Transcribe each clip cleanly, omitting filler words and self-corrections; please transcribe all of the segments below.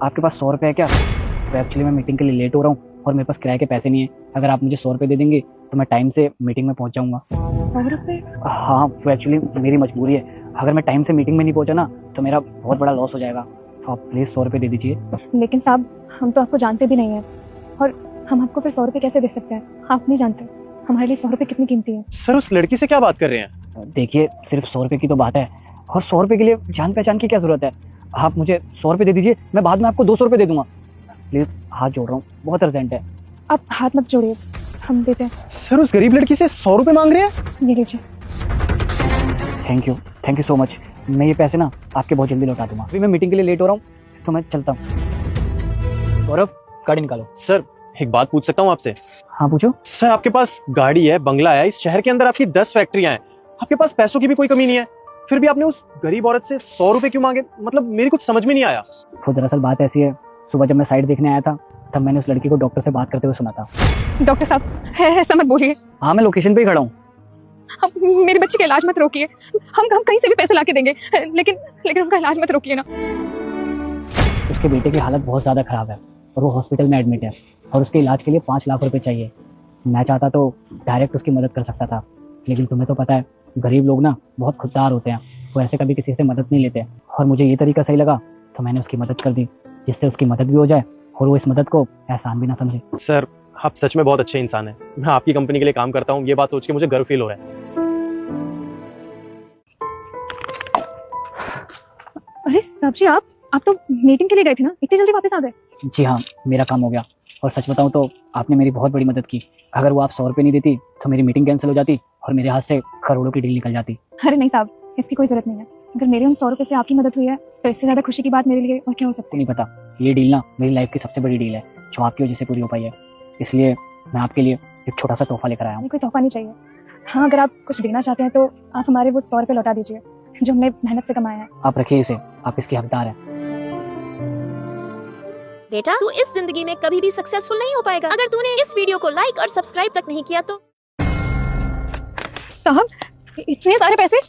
आपके पास 100 रुपये है क्या? तो एक्चुअली मैं मीटिंग के लिए लेट हो रहा हूँ और मेरे पास किराए के पैसे नहीं है। अगर आप मुझे 100 रुपये दे देंगे तो मैं टाइम से मीटिंग में पहुँच जाऊँगा। 100 रुपये? हाँ, वो एक्चुअली मेरी मजबूरी है। अगर मैं टाइम से मीटिंग में नहीं पहुँचा ना तो मेरा बहुत बड़ा लॉस हो जाएगा। तो आप प्लीज़ 100 रुपये दे दीजिए। लेकिन साहब, हम तो आपको जानते भी नहीं हैं और हम आपको फिर 100 रुपये कैसे दे सकते हैं? आप नहीं जानते हमारे लिए 100 रुपये कितनी कीमती है। सर उस लड़की से क्या बात कर रहे हैं? देखिए, सिर्फ 100 रुपये की तो बात है और 100 रुपये के लिए जान पहचान की क्या ज़रूरत है? आप मुझे 100 रुपये दे दीजिए, मैं बाद में आपको 200 रुपये दे दूंगा। प्लीज़ हाथ जोड़ रहा हूँ, बहुत अर्जेंट है। आप हाथ मत जोड़िए, हम देते हैं। सर उस गरीब लड़की से 100 रुपए मांग रहे हैं? ये लीजिए। Thank you so much. मैं ये पैसे ना आपके बहुत जल्दी लौटा दूंगा। अभी मैं मीटिंग के लिए लेट हो रहा हूँ तो मैं चलता हूँ। गौरव, गाड़ी निकालो। सर एक बात पूछ सकता हूँ आपसे? हाँ पूछो। सर आपके पास गाड़ी है, बंगला है, इस शहर के अंदर आपकी 10 फैक्ट्रियां हैं, आपके पास पैसों की भी कोई कमी नहीं है, फिर भी आपने उस गरीब औरत से 100 रुपए क्यों मांगे? मतलब मेरी कुछ समझ में नहीं आया। वो दरअसल बात ऐसी है, सुबह जब मैं साइट देखने आया था तब मैंने उस लड़की को डॉक्टर से बात करते हुए सुना था। डॉक्टर साहब, है ऐसा मत बोलिए। हाँ, मैं लोकेशन पे ही खड़ा हूँ। आप मेरे बच्चे का इलाज मत रोकिए। हम कहीं से भी पैसे लाके देंगे, लेकिन उनका इलाज मत रोकिए ना। उसके बेटे की हालत बहुत ज़्यादा ख़राब है और वो हॉस्पिटल में एडमिट है और उसके इलाज के लिए 5 लाख रुपए चाहिए। मैं चाहता तो डायरेक्ट उसकी मदद कर सकता था, लेकिन तुम्हें तो पता है गरीब लोग ना बहुत खुददार होते हैं, वो ऐसे कभी किसी से मदद नहीं लेते। और मुझे ये तरीका सही लगा तो मैंने उसकी मदद कर दी, जिससे उसकी मदद भी हो जाए और वो इस मदद को एहसान भी ना समझे। सर आप सच में बहुत अच्छे इंसान हैं। मैं आपकी कंपनी के लिए काम करता हूँ, ये बात सोच के मुझे गर्व फील हो रहा है। अरे साहब जी, आप तो मीटिंग के लिए गए थे ना, इतनी जल्दी वापस आ गए? जी हाँ, मेरा काम हो गया और सच बताऊँ तो आपने मेरी बहुत बड़ी मदद की। अगर वो आप 100 रुपये नहीं देती तो मेरी मीटिंग कैंसिल हो जाती और मेरे हाथ से करोड़ों की डील निकल जाती। अरे नहीं साहब, इसकी कोई जरूरत नहीं है। अगर मेरे उन 100 रुपये से आपकी मदद हुई है तो इससे ज्यादा खुशी की बात मेरे लिए और क्या हो सकती नहीं पता, ये डील ना मेरी लाइफ की सबसे बड़ी डील है जो आपकी वजह से पूरी हो पाई है। इसलिए मैं आपके लिए एक छोटा सा तोहफा लेकर आया हूँ। है। कोई तोहफा नहीं चाहिए। हाँ, अगर आप कुछ देना चाहते हैं तो आप हमारे वो 100 रुपये लौटा दीजिए जो हमने मेहनत से कमाया है। आप रखिए इसे, आप इसकी हकदार हैं। बेटा, तू इस जिंदगी में कभी भी सक्सेसफुल नहीं हो पाएगा अगर तूने इस वीडियो को लाइक और सब्सक्राइब तक नहीं किया तो। साहब, इतने सारे पैसे?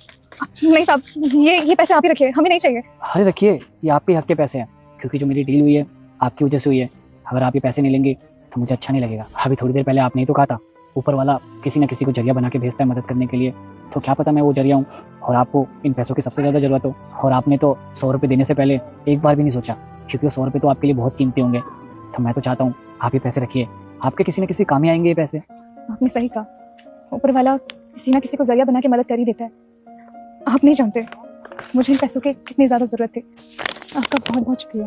नहीं साहब, ये पैसे आप ही रखिए, हमें नहीं चाहिए। अरे रखिए, ये आपके हक के पैसे हैं क्योंकि जो मेरी डील हुई है आपकी वजह से हुई है। अगर आप ये पैसे नहीं लेंगे तो मुझे अच्छा नहीं लगेगा। अभी थोड़ी देर पहले आपने ही तो कहा था ऊपर वाला किसी न किसी को जरिया बना के भेजता है मदद करने के लिए, तो क्या पता मैं वो जरिया हूँ और आपको इन पैसों की सबसे ज़्यादा ज़रूरत हो। और आपने तो 100 रुपये देने से पहले एक बार भी नहीं सोचा, क्योंकि वो 100 रुपये तो आपके लिए बहुत कीमती होंगे। तो मैं तो चाहता हूँ आप ये पैसे रखिए, आपके किसी न किसी काम ही आएंगे ये पैसे। आपने सही कहा, ऊपर वाला किसी ना किसी को जरिया बना के मदद कर ही देता है। आप नहीं जानते मुझे इन पैसों की कितनी ज्यादा जरूरत थी। आपका बहुत बहुत शुक्रिया।